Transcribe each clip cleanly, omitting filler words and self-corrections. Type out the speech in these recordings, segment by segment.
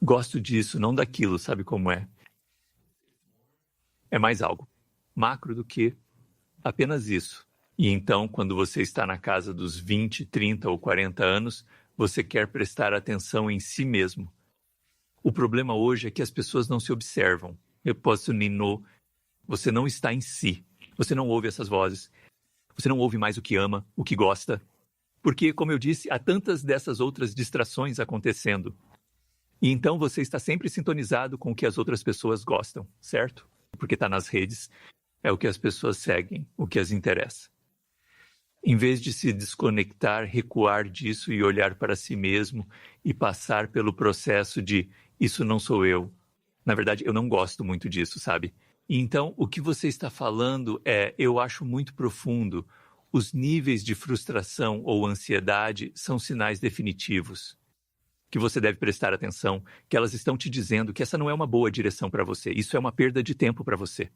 Gosto disso, não daquilo, sabe como é? É mais algo macro do que apenas isso. E então, quando você está na casa dos 20, 30 ou 40 anos, você quer prestar atenção em si mesmo. O problema hoje é que as pessoas não se observam. Eu posso Nino, você não está em si. Você não ouve essas vozes. Você não ouve mais o que ama, o que gosta. Porque, como eu disse, há tantas dessas outras distrações acontecendo. E então você está sempre sintonizado com o que as outras pessoas gostam, certo? Porque está nas redes, é o que as pessoas seguem, o que as interessa. Em vez de se desconectar, recuar disso e olhar para si mesmo e passar pelo processo de isso não sou eu. Na verdade, eu não gosto muito disso, sabe? E então, o que você está falando eu acho muito profundo. Os níveis de frustração ou ansiedade são sinais definitivos. Que você deve prestar atenção, que elas estão te dizendo que essa não é uma boa direção para você. Isso é uma perda de tempo para você.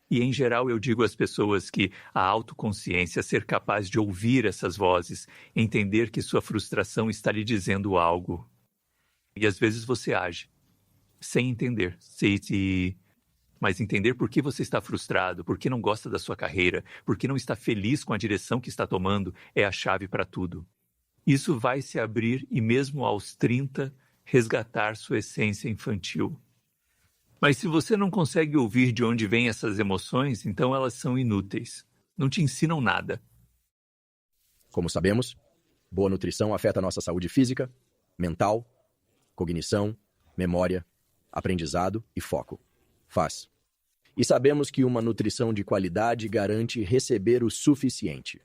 E, em geral, eu digo às pessoas que a autoconsciência, ser capaz de ouvir essas vozes, entender que sua frustração está lhe dizendo algo. E, às vezes, você age sem entender. Mas entender por que você está frustrado, por que não gosta da sua carreira, por que não está feliz com a direção que está tomando, é a chave para tudo. Isso vai se abrir e, mesmo aos 30, resgatar sua essência infantil. Mas se você não consegue ouvir de onde vêm essas emoções, então elas são inúteis. Não te ensinam nada. Como sabemos, boa nutrição afeta a nossa saúde física, mental, cognição, memória, aprendizado e foco. Faz. E sabemos que uma nutrição de qualidade garante receber o suficiente.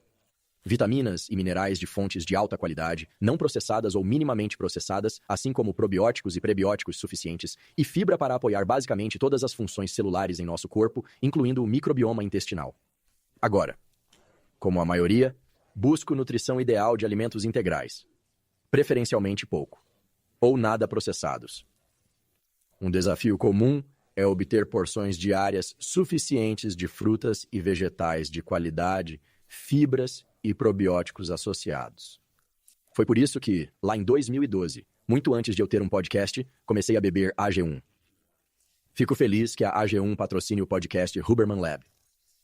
Vitaminas e minerais de fontes de alta qualidade, não processadas ou minimamente processadas, assim como probióticos e prebióticos suficientes, e fibra para apoiar basicamente todas as funções celulares em nosso corpo, incluindo o microbioma intestinal. Agora, como a maioria, busco nutrição ideal de alimentos integrais, preferencialmente pouco, ou nada processados. Um desafio comum é obter porções diárias suficientes de frutas e vegetais de qualidade, fibras e probióticos associados. Foi por isso que, lá em 2012, muito antes de eu ter um podcast, comecei a beber AG1. Fico feliz que a AG1 patrocine o podcast Huberman Lab.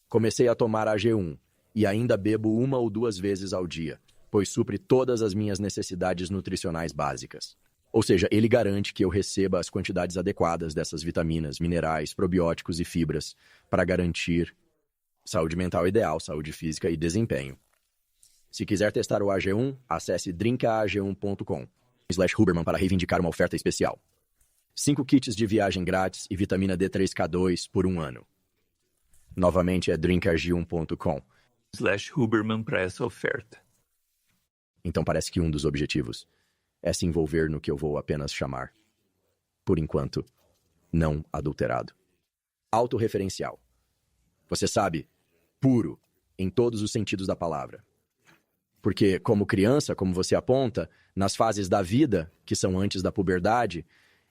Comecei a tomar AG1 e ainda bebo 1 ou 2 vezes ao dia, pois supre todas as minhas necessidades nutricionais básicas. Ou seja, ele garante que eu receba as quantidades adequadas dessas vitaminas, minerais, probióticos e fibras para garantir saúde mental ideal, saúde física e desempenho. Se quiser testar o AG1, acesse drinkag1.com/Huberman para reivindicar uma oferta especial. 5 kits de viagem grátis e vitamina D3K2 por 1 ano. Novamente é drinkag1.com/Huberman para essa oferta. Então parece que um dos objetivos é se envolver no que eu vou apenas chamar, por enquanto, não adulterado. Autorreferencial. Você sabe, puro, em todos os sentidos da palavra. Porque, como criança, como você aponta, nas fases da vida, que são antes da puberdade,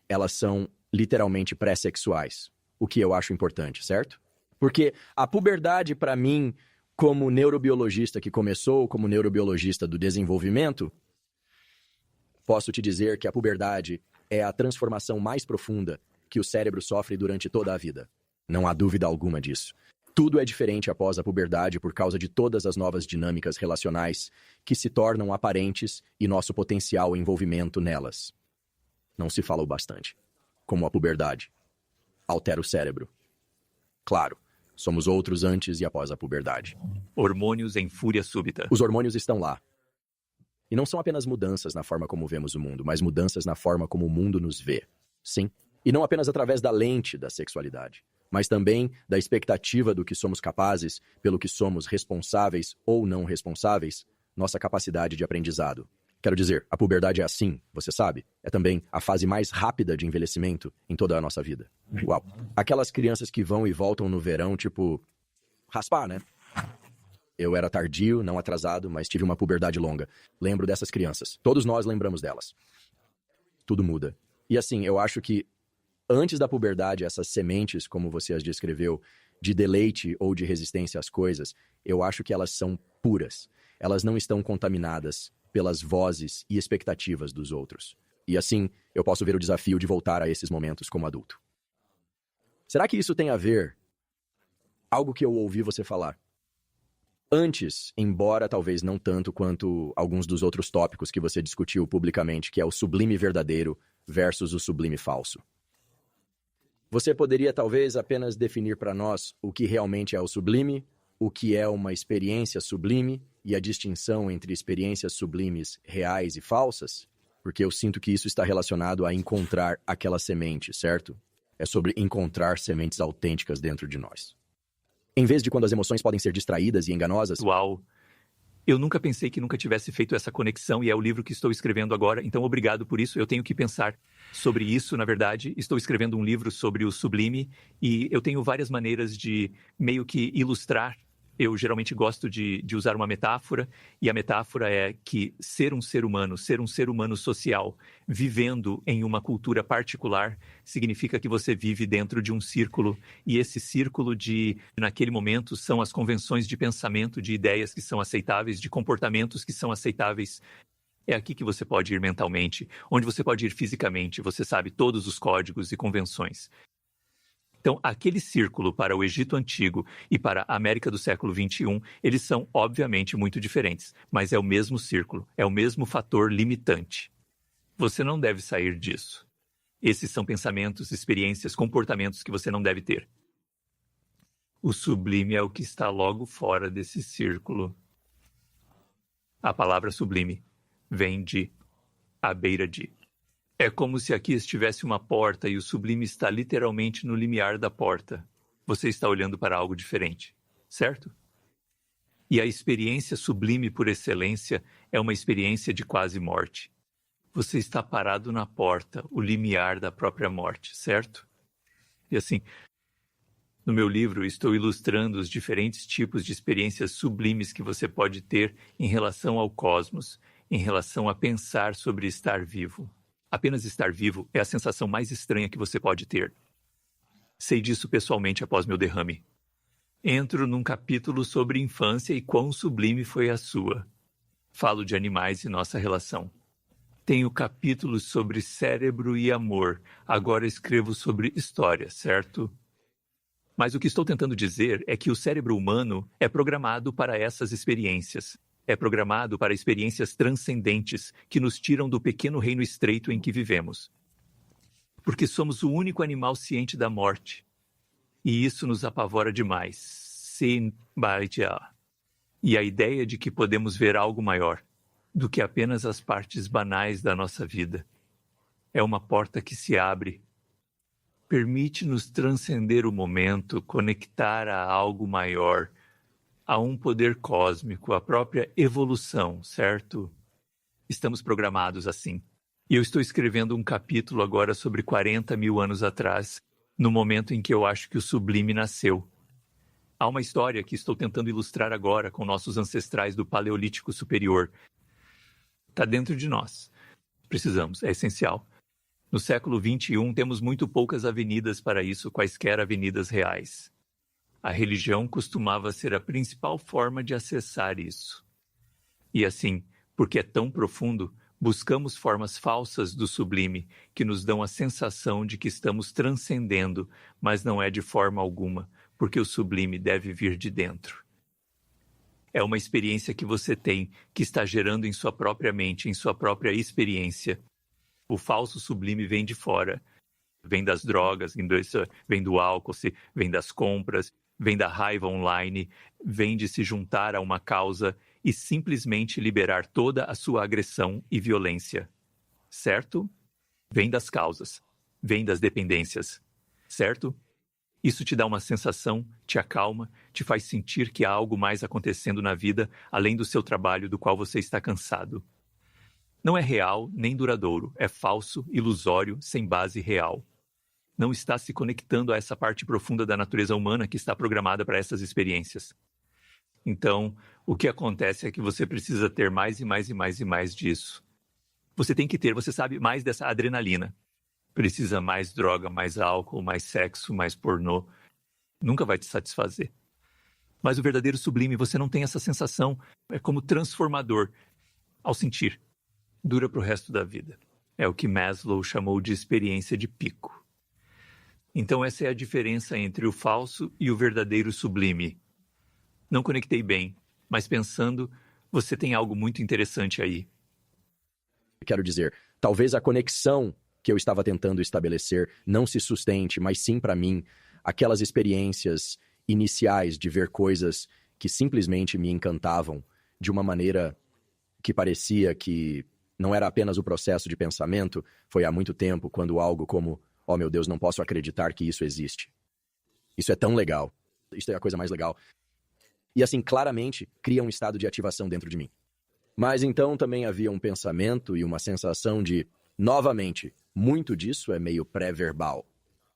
elas são literalmente pré-sexuais, o que eu acho importante, certo? Porque a puberdade, para mim, como neurobiologista que começou como neurobiologista do desenvolvimento, posso te dizer que a puberdade é a transformação mais profunda que o cérebro sofre durante toda a vida. Não há dúvida alguma disso. Tudo é diferente após a puberdade por causa de todas as novas dinâmicas relacionais que se tornam aparentes e nosso potencial envolvimento nelas. Não se falou bastante. Como a puberdade altera o cérebro. Claro, somos outros antes e após a puberdade. Hormônios em fúria súbita. Os hormônios estão lá. E não são apenas mudanças na forma como vemos o mundo, mas mudanças na forma como o mundo nos vê. Sim. E não apenas através da lente da sexualidade, mas também da expectativa do que somos capazes, pelo que somos responsáveis ou não responsáveis, nossa capacidade de aprendizado. Quero dizer, a puberdade é assim, você sabe? É também a fase mais rápida de envelhecimento em toda a nossa vida. Uau! Aquelas crianças que vão e voltam no verão, tipo, raspar, né? Eu era tardio, não atrasado, mas tive uma puberdade longa. Lembro dessas crianças. Todos nós lembramos delas. Tudo muda. E assim, eu acho que antes da puberdade, essas sementes, como você as descreveu, de deleite ou de resistência às coisas, eu acho que elas são puras. Elas não estão contaminadas pelas vozes e expectativas dos outros. E assim, eu posso ver o desafio de voltar a esses momentos como adulto. Será que isso tem a ver algo que eu ouvi você falar antes, embora talvez não tanto quanto alguns dos outros tópicos que você discutiu publicamente, que é o sublime verdadeiro versus o sublime falso? Você poderia talvez apenas definir para nós o que realmente é o sublime, o que é uma experiência sublime e a distinção entre experiências sublimes reais e falsas? Porque eu sinto que isso está relacionado a encontrar aquela semente, certo? É sobre encontrar sementes autênticas dentro de nós. Em vez de quando as emoções podem ser distraídas e enganosas... Uau! Eu nunca pensei que nunca tivesse feito essa conexão e é o livro que estou escrevendo agora, então obrigado por isso. Eu tenho que pensar sobre isso, na verdade. Estou escrevendo um livro sobre o sublime e eu tenho várias maneiras de meio que ilustrar. Eu geralmente gosto de usar uma metáfora, e a metáfora é que ser um ser humano social, vivendo em uma cultura particular, significa que você vive dentro de um círculo, e esse círculo naquele momento, são as convenções de pensamento, de ideias que são aceitáveis, de comportamentos que são aceitáveis. É aqui que você pode ir mentalmente, onde você pode ir fisicamente, você sabe todos os códigos e convenções. Então, aquele círculo para o Egito Antigo e para a América do século XXI, eles são, obviamente, muito diferentes, mas é o mesmo círculo, é o mesmo fator limitante. Você não deve sair disso. Esses são pensamentos, experiências, comportamentos que você não deve ter. O sublime é o que está logo fora desse círculo. A palavra sublime vem de à beira de. É como se aqui estivesse uma porta e o sublime está literalmente no limiar da porta. Você está olhando para algo diferente, certo? E a experiência sublime por excelência é uma experiência de quase morte. Você está parado na porta, o limiar da própria morte, certo? E assim, no meu livro estou ilustrando os diferentes tipos de experiências sublimes que você pode ter em relação ao cosmos, em relação a pensar sobre estar vivo. Apenas estar vivo é a sensação mais estranha que você pode ter. Sei disso pessoalmente após meu derrame. Entro num capítulo sobre infância e quão sublime foi a sua. Falo de animais e nossa relação. Tenho capítulos sobre cérebro e amor. Agora escrevo sobre história, certo? Mas o que estou tentando dizer é que o cérebro humano é programado para essas experiências. É programado para experiências transcendentes que nos tiram do pequeno reino estreito em que vivemos. Porque somos o único animal ciente da morte. E isso nos apavora demais. E a ideia de que podemos ver algo maior do que apenas as partes banais da nossa vida. É uma porta que se abre. Permite-nos transcender o momento, conectar a algo maior, a um poder cósmico, a própria evolução, certo? Estamos programados assim. E eu estou escrevendo um capítulo agora sobre 40 mil anos atrás, no momento em que eu acho que o sublime nasceu. Há uma história que estou tentando ilustrar agora com nossos ancestrais do Paleolítico Superior. Está dentro de nós. Precisamos, é essencial. No século XXI, temos muito poucas avenidas para isso, quaisquer avenidas reais. A religião costumava ser a principal forma de acessar isso. E assim, porque é tão profundo, buscamos formas falsas do sublime que nos dão a sensação de que estamos transcendendo, mas não é de forma alguma, porque o sublime deve vir de dentro. É uma experiência que você tem, que está gerando em sua própria mente, em sua própria experiência. O falso sublime vem de fora. Vem das drogas, vem do álcool, vem das compras, vem da raiva online, vem de se juntar a uma causa e simplesmente liberar toda a sua agressão e violência. Certo? Vem das causas, vem das dependências. Certo? Isso te dá uma sensação, te acalma, te faz sentir que há algo mais acontecendo na vida além do seu trabalho do qual você está cansado. Não é real nem duradouro, é falso, ilusório, sem base real. Não está se conectando a essa parte profunda da natureza humana que está programada para essas experiências. Então, o que acontece é que você precisa ter mais e mais e mais e mais disso. Você tem que ter, você sabe, mais dessa adrenalina. Precisa mais droga, mais álcool, mais sexo, mais pornô. Nunca vai te satisfazer. Mas o verdadeiro sublime, você não tem essa sensação. É como transformador. Ao sentir, dura para o resto da vida. É o que Maslow chamou de experiência de pico. Então essa é a diferença entre o falso e o verdadeiro sublime. Não conectei bem, mas pensando, você tem algo muito interessante aí. Quero dizer, talvez a conexão que eu estava tentando estabelecer não se sustente, mas sim, para mim, aquelas experiências iniciais de ver coisas que simplesmente me encantavam de uma maneira que parecia que não era apenas o processo de pensamento, foi há muito tempo, quando algo como, oh meu Deus, não posso acreditar que isso existe. Isso é tão legal. Isso é a coisa mais legal. E assim, claramente, cria um estado de ativação dentro de mim. Mas então também havia um pensamento e uma sensação de, novamente, muito disso é meio pré-verbal.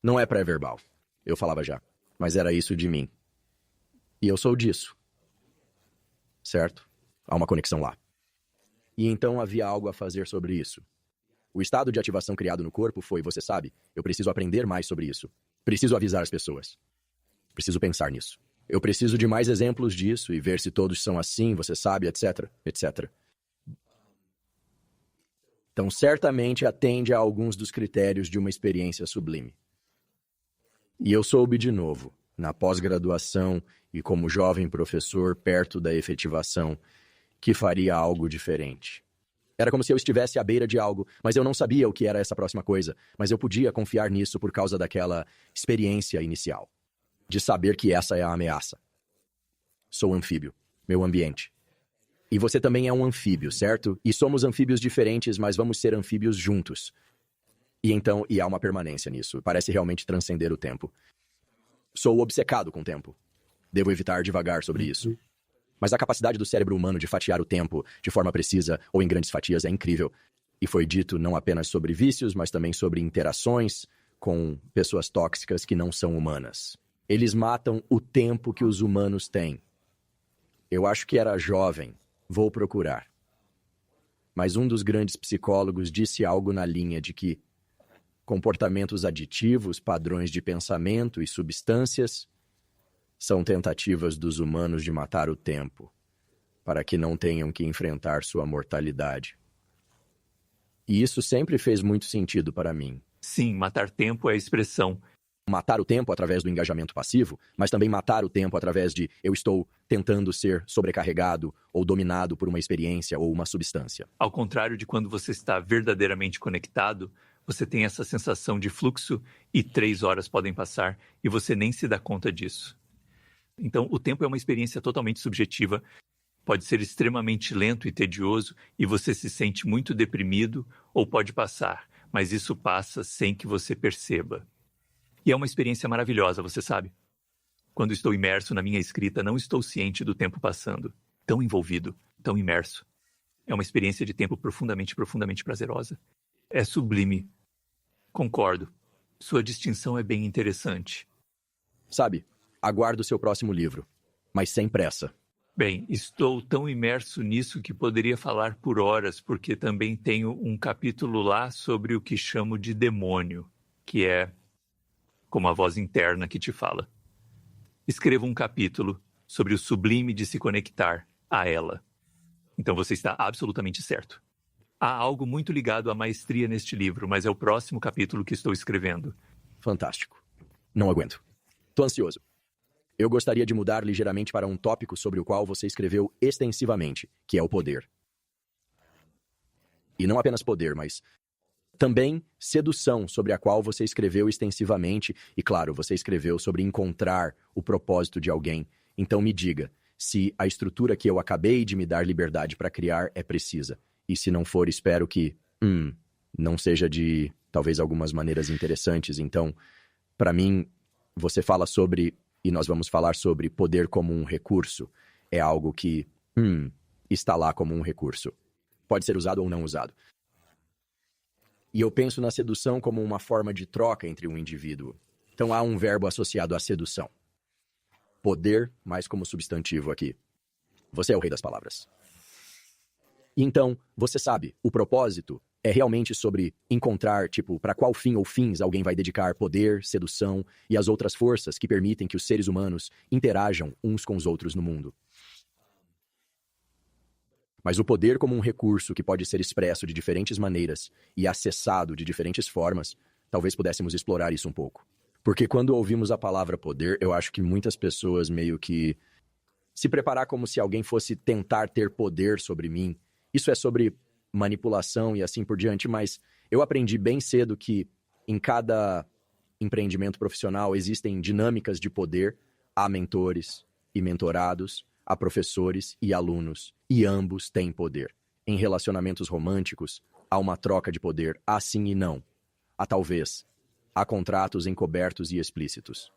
Não é pré-verbal. Eu falava já. Mas era isso de mim. E eu sou disso. Certo? Há uma conexão lá. E então havia algo a fazer sobre isso. O estado de ativação criado no corpo foi, você sabe, eu preciso aprender mais sobre isso. Preciso avisar as pessoas. Preciso pensar nisso. Eu preciso de mais exemplos disso e ver se todos são assim, você sabe, etc, etc. Então, certamente atende a alguns dos critérios de uma experiência sublime. E eu soube de novo, na pós-graduação e como jovem professor perto da efetivação, que faria algo diferente. Era como se eu estivesse à beira de algo, mas eu não sabia o que era essa próxima coisa, mas eu podia confiar nisso por causa daquela experiência inicial, de saber que essa é a ameaça. Sou anfíbio, meu ambiente. E você também é um anfíbio, certo? E somos anfíbios diferentes, mas vamos ser anfíbios juntos. E então, há uma permanência nisso, parece realmente transcender o tempo. Sou obcecado com o tempo. Devo evitar devagar sobre isso. Mas a capacidade do cérebro humano de fatiar o tempo de forma precisa ou em grandes fatias é incrível. E foi dito não apenas sobre vícios, mas também sobre interações com pessoas tóxicas que não são humanas. Eles matam o tempo que os humanos têm. Eu acho que era jovem. Vou procurar. Mas um dos grandes psicólogos disse algo na linha de que comportamentos aditivos, padrões de pensamento e substâncias são tentativas dos humanos de matar o tempo, para que não tenham que enfrentar sua mortalidade. E isso sempre fez muito sentido para mim. Sim, matar tempo é a expressão. Matar o tempo através do engajamento passivo, mas também matar o tempo através de eu estou tentando ser sobrecarregado ou dominado por uma experiência ou uma substância. Ao contrário de quando você está verdadeiramente conectado, você tem essa sensação de fluxo e 3 horas podem passar e você nem se dá conta disso. Então, o tempo é uma experiência totalmente subjetiva, pode ser extremamente lento e tedioso e você se sente muito deprimido ou pode passar, mas isso passa sem que você perceba. E é uma experiência maravilhosa, você sabe? Quando estou imerso na minha escrita, não estou ciente do tempo passando. Tão envolvido, tão imerso. É uma experiência de tempo profundamente, profundamente prazerosa. É sublime. Concordo. Sua distinção é bem interessante. Sabe, aguardo seu próximo livro, mas sem pressa. Bem, estou tão imerso nisso que poderia falar por horas, porque também tenho um capítulo lá sobre o que chamo de demônio, que é como a voz interna que te fala. Escreva um capítulo sobre o sublime de se conectar a ela. Então você está absolutamente certo. Há algo muito ligado à maestria neste livro, mas é o próximo capítulo que estou escrevendo. Fantástico. Não aguento. Tô ansioso. Eu gostaria de mudar ligeiramente para um tópico sobre o qual você escreveu extensivamente, que é o poder. E não apenas poder, mas também sedução, sobre a qual você escreveu extensivamente, e claro, você escreveu sobre encontrar o propósito de alguém. Então me diga, se a estrutura que eu acabei de me dar liberdade para criar é precisa. E se não for, espero que, não seja de, talvez, algumas maneiras interessantes. Então, para mim, você fala sobre, e nós vamos falar sobre poder como um recurso. É algo que, está lá como um recurso. Pode ser usado ou não usado. E eu penso na sedução como uma forma de troca entre um indivíduo. Então há um verbo associado à sedução. Poder, mais como substantivo aqui. Você é o rei das palavras. Então, você sabe, o propósito é realmente sobre encontrar, para qual fim ou fins alguém vai dedicar poder, sedução e as outras forças que permitem que os seres humanos interajam uns com os outros no mundo. Mas o poder como um recurso que pode ser expresso de diferentes maneiras e acessado de diferentes formas, talvez pudéssemos explorar isso um pouco. Porque quando ouvimos a palavra poder, eu acho que muitas pessoas meio que se preparar como se alguém fosse tentar ter poder sobre mim. Isso é sobre manipulação e assim por diante, mas eu aprendi bem cedo que em cada empreendimento profissional existem dinâmicas de poder. Há mentores e mentorados, há professores e alunos, e ambos têm poder. Em relacionamentos românticos, há uma troca de poder, há sim e não. Há talvez. Há contratos encobertos e explícitos.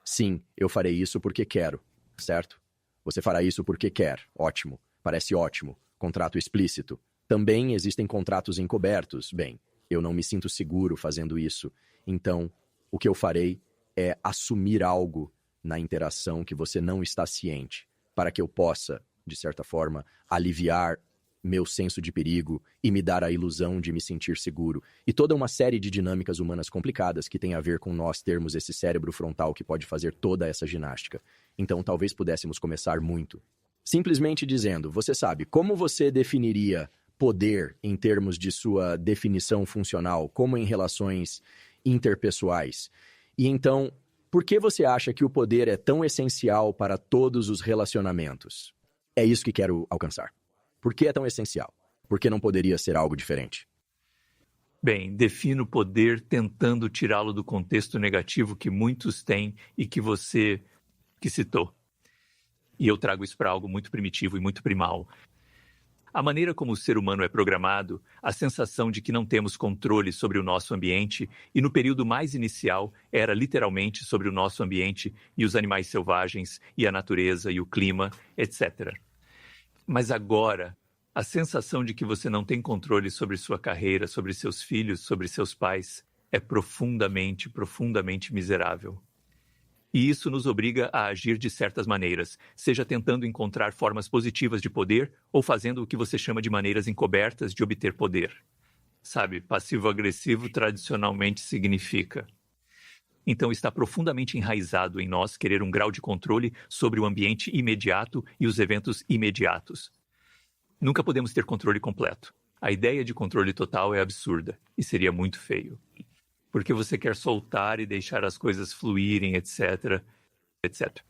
Sim, eu farei isso porque quero, certo? Você fará isso porque quer. Ótimo. Parece ótimo. Contrato explícito. Também existem contratos encobertos. Bem, eu não me sinto seguro fazendo isso. Então, o que eu farei é assumir algo na interação que você não está ciente, para que eu possa, de certa forma, aliviar meu senso de perigo e me dar a ilusão de me sentir seguro. E toda uma série de dinâmicas humanas complicadas que tem a ver com nós termos esse cérebro frontal que pode fazer toda essa ginástica. Então, talvez pudéssemos começar muito. Simplesmente dizendo, você sabe, como você definiria poder em termos de sua definição funcional, como em relações interpessoais? E então, por que você acha que o poder é tão essencial para todos os relacionamentos? É isso que quero alcançar. Por que é tão essencial? Por que não poderia ser algo diferente? Bem, defino o poder tentando tirá-lo do contexto negativo que muitos têm e que você citou. E eu trago isso para algo muito primitivo e muito primal. A maneira como o ser humano é programado, a sensação de que não temos controle sobre o nosso ambiente, e no período mais inicial era literalmente sobre o nosso ambiente e os animais selvagens, e a natureza e o clima, etc. Mas agora, a sensação de que você não tem controle sobre sua carreira, sobre seus filhos, sobre seus pais, é profundamente, profundamente miserável. E isso nos obriga a agir de certas maneiras, seja tentando encontrar formas positivas de poder ou fazendo o que você chama de maneiras encobertas de obter poder. Sabe, passivo-agressivo tradicionalmente significa. Então está profundamente enraizado em nós querer um grau de controle sobre o ambiente imediato e os eventos imediatos. Nunca podemos ter controle completo. A ideia de controle total é absurda e seria muito feio. Porque você quer soltar e deixar as coisas fluírem, etc, etc.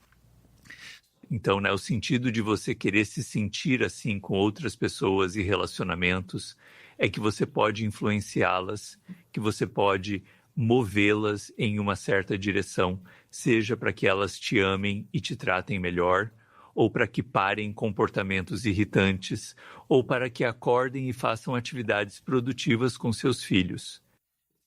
Então, o sentido de você querer se sentir assim com outras pessoas e relacionamentos é que você pode influenciá-las, que você pode movê-las em uma certa direção, seja para que elas te amem e te tratem melhor, ou para que parem comportamentos irritantes, ou para que acordem e façam atividades produtivas com seus filhos,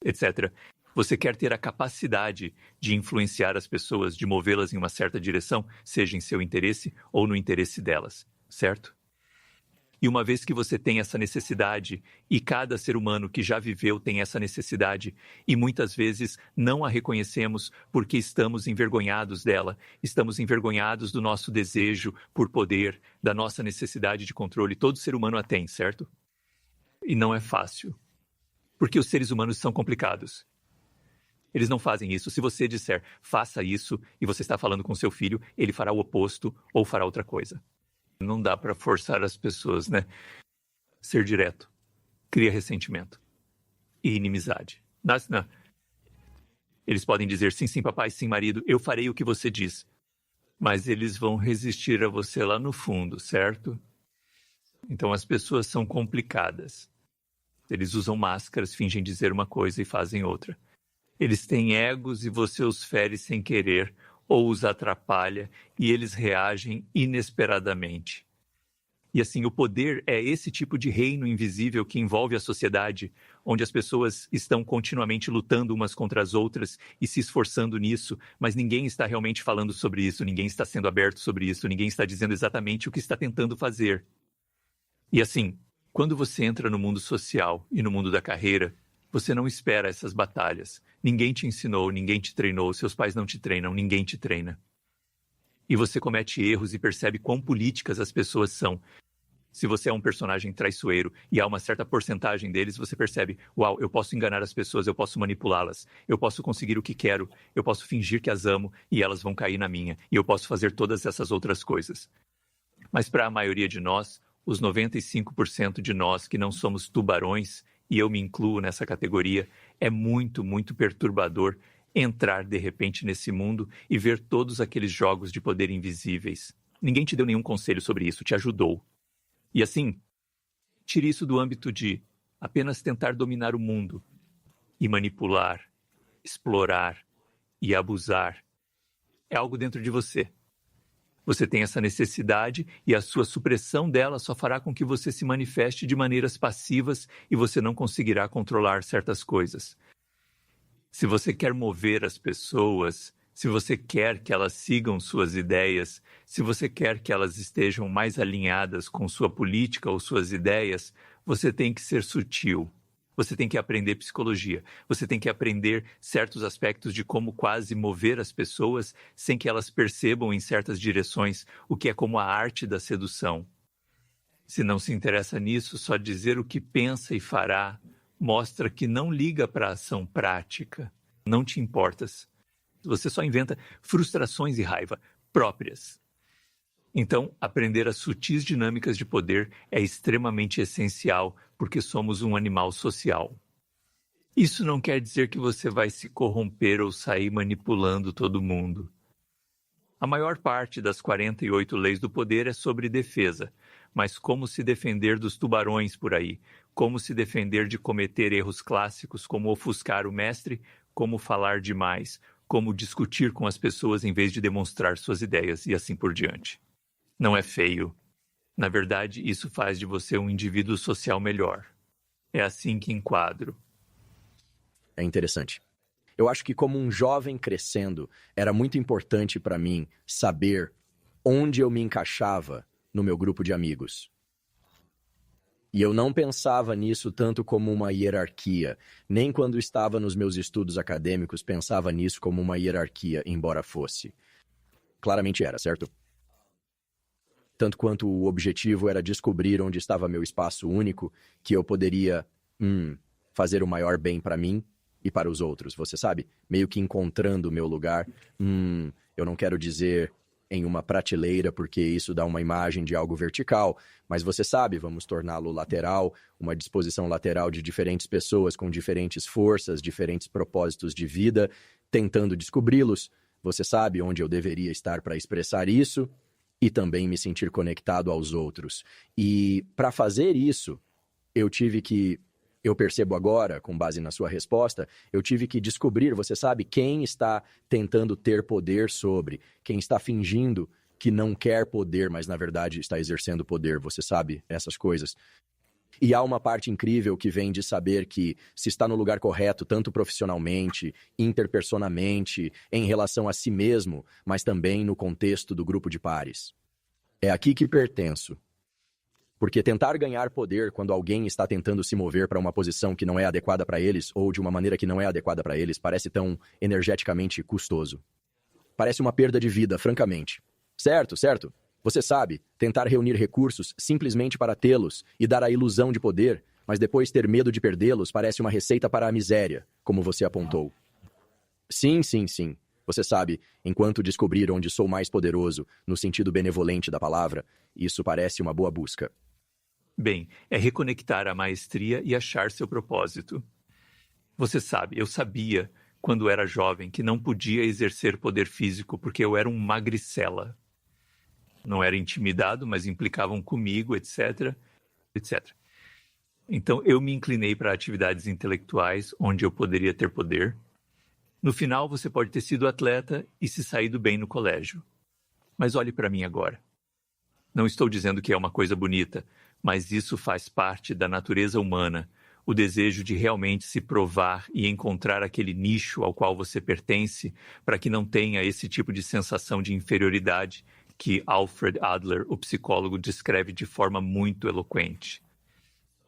etc. Você quer ter a capacidade de influenciar as pessoas, de movê-las em uma certa direção, seja em seu interesse ou no interesse delas, certo? E uma vez que você tem essa necessidade, e cada ser humano que já viveu tem essa necessidade, e muitas vezes não a reconhecemos porque estamos envergonhados dela, estamos envergonhados do nosso desejo por poder, da nossa necessidade de controle, todo ser humano a tem, certo? E não é fácil, porque os seres humanos são complicados. Eles não fazem isso. Se você disser, faça isso, e você está falando com seu filho, ele fará o oposto ou fará outra coisa. Não dá para forçar as pessoas, né? Ser direto cria ressentimento e inimizade. Não. Eles podem dizer, sim, sim, papai, sim, marido, eu farei o que você diz. Mas eles vão resistir a você lá no fundo, certo? Então as pessoas são complicadas. Eles usam máscaras, fingem dizer uma coisa e fazem outra. Eles têm egos e você os fere sem querer ou os atrapalha e eles reagem inesperadamente. E assim, o poder é esse tipo de reino invisível que envolve a sociedade, onde as pessoas estão continuamente lutando umas contra as outras e se esforçando nisso, mas ninguém está realmente falando sobre isso, ninguém está sendo aberto sobre isso, ninguém está dizendo exatamente o que está tentando fazer. E assim, quando você entra no mundo social e no mundo da carreira, você não espera essas batalhas. Ninguém te ensinou, ninguém te treinou, seus pais não te treinam, ninguém te treina. E você comete erros e percebe quão políticas as pessoas são. Se você é um personagem traiçoeiro e há uma certa porcentagem deles, você percebe, uau, eu posso enganar as pessoas, eu posso manipulá-las, eu posso conseguir o que quero, eu posso fingir que as amo e elas vão cair na minha, e eu posso fazer todas essas outras coisas. Mas para a maioria de nós, os 95% de nós que não somos tubarões, e eu me incluo nessa categoria, é muito, muito perturbador entrar de repente nesse mundo e ver todos aqueles jogos de poder invisíveis. Ninguém te deu nenhum conselho sobre isso, te ajudou. E assim, tire isso do âmbito de apenas tentar dominar o mundo e manipular, explorar e abusar. É algo dentro de você. Você tem essa necessidade e a sua supressão dela só fará com que você se manifeste de maneiras passivas e você não conseguirá controlar certas coisas. Se você quer mover as pessoas, se você quer que elas sigam suas ideias, se você quer que elas estejam mais alinhadas com sua política ou suas ideias, você tem que ser sutil. Você tem que aprender psicologia. Você tem que aprender certos aspectos de como quase mover as pessoas sem que elas percebam em certas direções, o que é como a arte da sedução. Se não se interessa nisso, só dizer o que pensa e fará mostra que não liga para a ação prática. Não te importas. Você só inventa frustrações e raiva próprias. Então, aprender as sutis dinâmicas de poder é extremamente essencial, porque somos um animal social. Isso não quer dizer que você vai se corromper ou sair manipulando todo mundo. A maior parte das 48 leis do poder é sobre defesa, mas como se defender dos tubarões por aí, como se defender de cometer erros clássicos como ofuscar o mestre, como falar demais, como discutir com as pessoas em vez de demonstrar suas ideias e assim por diante. Não é feio. Na verdade, isso faz de você um indivíduo social melhor. É assim que enquadro. É interessante. Eu acho que como um jovem crescendo, era muito importante para mim saber onde eu me encaixava no meu grupo de amigos. E eu não pensava nisso tanto como uma hierarquia, nem quando estava nos meus estudos acadêmicos pensava nisso como uma hierarquia, embora fosse. Claramente era, certo? Tanto quanto o objetivo era descobrir onde estava meu espaço único, que eu poderia, fazer o maior bem para mim e para os outros, você sabe? Meio que encontrando o meu lugar. Eu não quero dizer em uma prateleira, porque isso dá uma imagem de algo vertical, mas você sabe, vamos torná-lo lateral, uma disposição lateral de diferentes pessoas com diferentes forças, diferentes propósitos de vida, tentando descobri-los. Você sabe onde eu deveria estar para expressar isso e também me sentir conectado aos outros. E para fazer isso, eu percebo agora, com base na sua resposta, eu tive que descobrir, você sabe, quem está tentando ter poder sobre, quem está fingindo que não quer poder, mas na verdade está exercendo poder, você sabe, essas coisas. E há uma parte incrível que vem de saber que se está no lugar correto, tanto profissionalmente, interpersonalmente, em relação a si mesmo, mas também no contexto do grupo de pares. É aqui que pertenço. Porque tentar ganhar poder quando alguém está tentando se mover para uma posição que não é adequada para eles ou de uma maneira que não é adequada para eles parece tão energeticamente custoso. Parece uma perda de vida, francamente. Certo, certo. Você sabe, tentar reunir recursos simplesmente para tê-los e dar a ilusão de poder, mas depois ter medo de perdê-los parece uma receita para a miséria, como você apontou. Sim, sim, sim. Você sabe, enquanto descobrir onde sou mais poderoso, no sentido benevolente da palavra, isso parece uma boa busca. Bem, é reconectar a maestria e achar seu propósito. Você sabe, eu sabia, quando era jovem, que não podia exercer poder físico porque eu era um magricela. Não era intimidado, mas implicavam comigo, etc, etc. Então, eu me inclinei para atividades intelectuais, onde eu poderia ter poder. No final, você pode ter sido atleta e se saído bem no colégio. Mas olhe para mim agora. Não estou dizendo que é uma coisa bonita, mas isso faz parte da natureza humana, o desejo de realmente se provar e encontrar aquele nicho ao qual você pertence, para que não tenha esse tipo de sensação de inferioridade que Alfred Adler, o psicólogo, descreve de forma muito eloquente.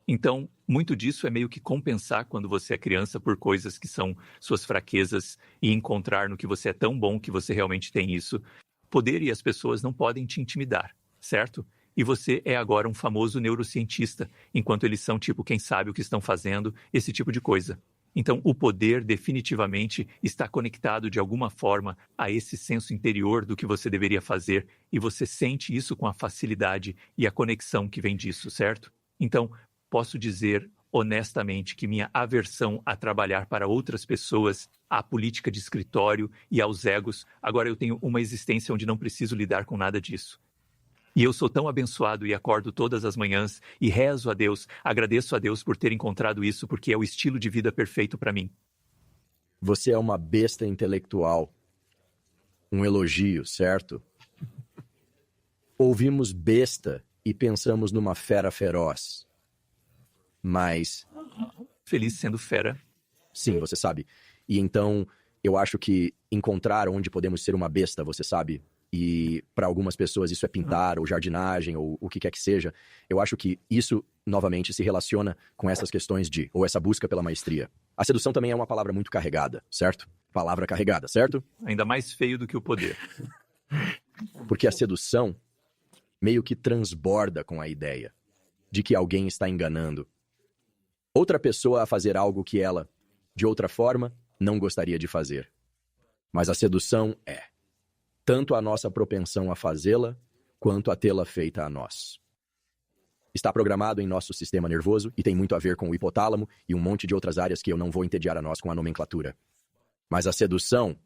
Então, muito disso é meio que compensar quando você é criança por coisas que são suas fraquezas e encontrar no que você é tão bom que você realmente tem isso. Poder e as pessoas não podem te intimidar, certo? E você é agora um famoso neurocientista, enquanto eles são tipo quem sabe o que estão fazendo, esse tipo de coisa. Então, o poder definitivamente está conectado de alguma forma a esse senso interior do que você deveria fazer, e você sente isso com a facilidade e a conexão que vem disso, certo? Então, posso dizer honestamente que minha aversão a trabalhar para outras pessoas, à política de escritório e aos egos, agora eu tenho uma existência onde não preciso lidar com nada disso. E eu sou tão abençoado e acordo todas as manhãs e rezo a Deus, agradeço a Deus por ter encontrado isso, porque é o estilo de vida perfeito para mim. Você é uma besta intelectual. Um elogio, certo? Ouvimos besta e pensamos numa fera feroz. Mas... Feliz sendo fera. Sim, você sabe. E então, eu acho que encontrar onde podemos ser uma besta, você sabe... E para algumas pessoas isso é pintar, ou jardinagem, ou o que quer que seja. Eu acho que isso, novamente, se relaciona com essas questões ou essa busca pela maestria. A sedução também é uma palavra muito carregada, certo? Palavra carregada, certo? Ainda mais feio do que o poder. Porque a sedução meio que transborda com a ideia de que alguém está enganando outra pessoa a fazer algo que ela, de outra forma, não gostaria de fazer. Mas a sedução é tanto a nossa propensão a fazê-la, quanto a tê-la feita a nós. Está programado em nosso sistema nervoso e tem muito a ver com o hipotálamo e um monte de outras áreas que eu não vou entediar a nós com a nomenclatura. Mas a sedução,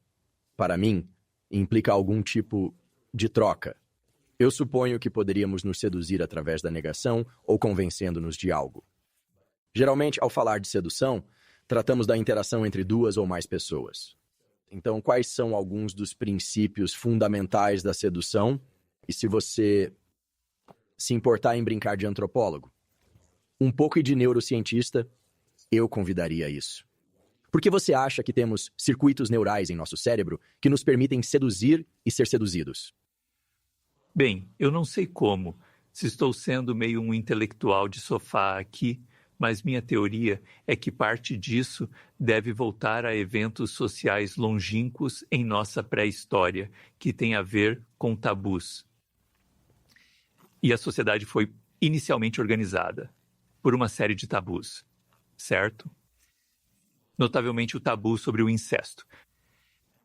para mim, implica algum tipo de troca. Eu suponho que poderíamos nos seduzir através da negação ou convencendo-nos de algo. Geralmente, ao falar de sedução, tratamos da interação entre duas ou mais pessoas. Então, quais são alguns dos princípios fundamentais da sedução? E se você se importar em brincar de antropólogo, um pouco de neurocientista, eu convidaria isso. Por que você acha que temos circuitos neurais em nosso cérebro que nos permitem seduzir e ser seduzidos? Bem, eu não sei como, se estou sendo meio um intelectual de sofá aqui, mas minha teoria é que parte disso deve voltar a eventos sociais longínquos em nossa pré-história, que tem a ver com tabus. E a sociedade foi inicialmente organizada por uma série de tabus, certo? Notavelmente o tabu sobre o incesto.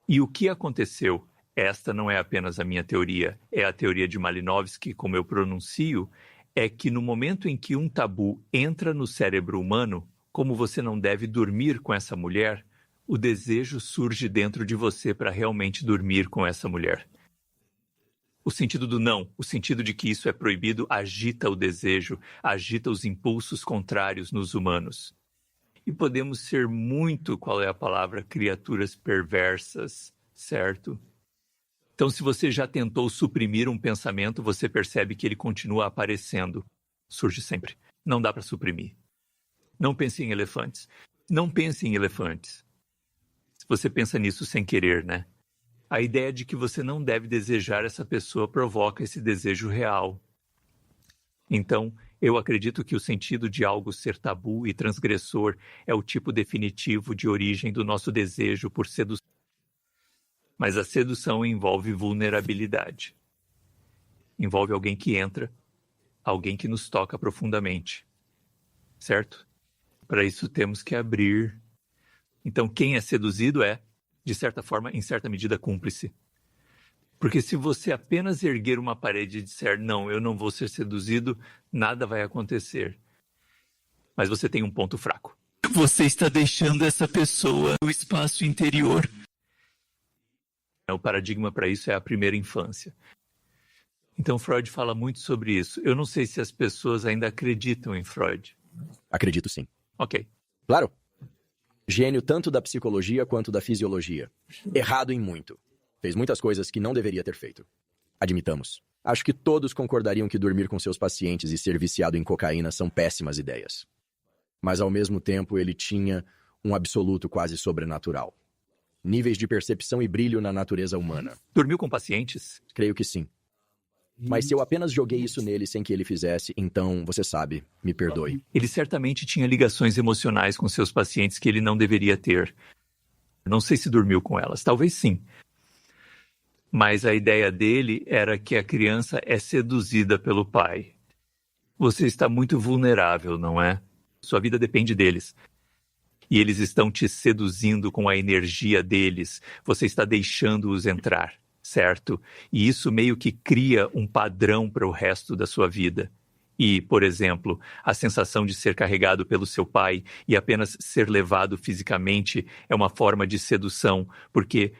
E o que aconteceu? Esta não é apenas a minha teoria, é a teoria de Malinowski, como eu pronuncio, é que no momento em que um tabu entra no cérebro humano, como você não deve dormir com essa mulher, o desejo surge dentro de você para realmente dormir com essa mulher. O sentido do não, o sentido de que isso é proibido, agita o desejo, agita os impulsos contrários nos humanos. E podemos ser muito, qual é a palavra, criaturas perversas, certo? Então, se você já tentou suprimir um pensamento, você percebe que ele continua aparecendo. Surge sempre. Não dá para suprimir. Não pense em elefantes. Não pense em elefantes. Se você pensa nisso sem querer, né? A ideia de que você não deve desejar essa pessoa provoca esse desejo real. Então, eu acredito que o sentido de algo ser tabu e transgressor é o tipo definitivo de origem do nosso desejo por sedução. Mas a sedução envolve vulnerabilidade. Envolve alguém que entra, alguém que nos toca profundamente. Certo? Para isso temos que abrir. Então, quem é seduzido é, de certa forma, em certa medida, cúmplice. Porque se você apenas erguer uma parede e disser, não, eu não vou ser seduzido, nada vai acontecer. Mas você tem um ponto fraco. Você está deixando essa pessoa no espaço interior. O paradigma para isso é a primeira infância. Então, Freud fala muito sobre isso. Eu não sei se as pessoas ainda acreditam em Freud. Acredito sim. Ok. Claro. Gênio tanto da psicologia quanto da fisiologia. Errado em muito. Fez muitas coisas que não deveria ter feito. Admitamos. Acho que todos concordariam que dormir com seus pacientes e ser viciado em cocaína são péssimas ideias. Mas, ao mesmo tempo, ele tinha um absoluto quase sobrenatural. Níveis de percepção e brilho na natureza humana. Dormiu com pacientes? Creio que sim. Mas se eu apenas joguei isso nele sem que ele fizesse, então, você sabe, me perdoe. Ele certamente tinha ligações emocionais com seus pacientes que ele não deveria ter. Não sei se dormiu com elas, talvez sim. Mas a ideia dele era que a criança é seduzida pelo pai. Você está muito vulnerável, não é? Sua vida depende deles. e eles estão te seduzindo com a energia deles. Você está deixando-os entrar, certo? E isso meio que cria um padrão para o resto da sua vida. E, por exemplo, a sensação de ser carregado pelo seu pai e apenas ser levado fisicamente é uma forma de sedução, porque